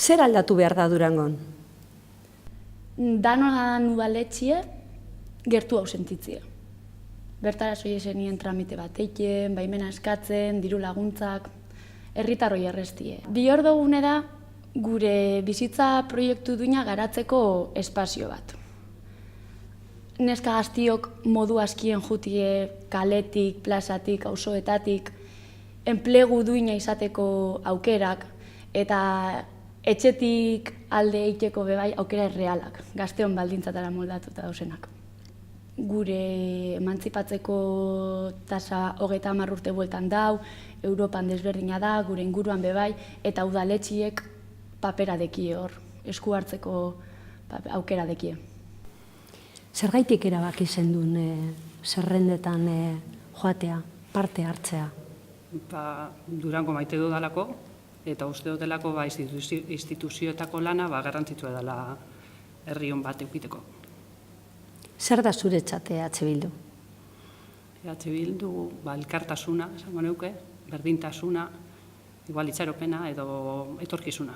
Zer aldatu behar da Durangon? Danoan udaletxie gertu hau sentitzia. Bertara soie zenien tramite bat eiken, baimena eskatzen, diru laguntzak, herritarroi errestie. Bihor dugune da gure bizitza proiektu duina garatzeko espazio bat. Neska gaztiok modu askien jutie kaletik, plazatik, auzoetatik, enplegu duina izateko aukerak eta etxetik alde eiteko bebai aukera errealak, gazteon baldintzatara moldatuta dausenak. Gure emantzipatzeko tasa 30 urte bueltan dau, Europan desberdina da, gure inguruan bebai, eta udaletxiek papera dekie hor, esku hartzeko aukera dekie. Zergaitik erabaki zendun zerrendetan joatea, parte hartzea? Durango maite dudalako, eta uste dutelako instituzioetako lana garrantzitsua dela herri hon bat eukiteko. Zer da zuretzat EH Bildu? EH Bildu elkartasuna, esango neuke, berdintasuna, igual itxaropena edo etorkizuna.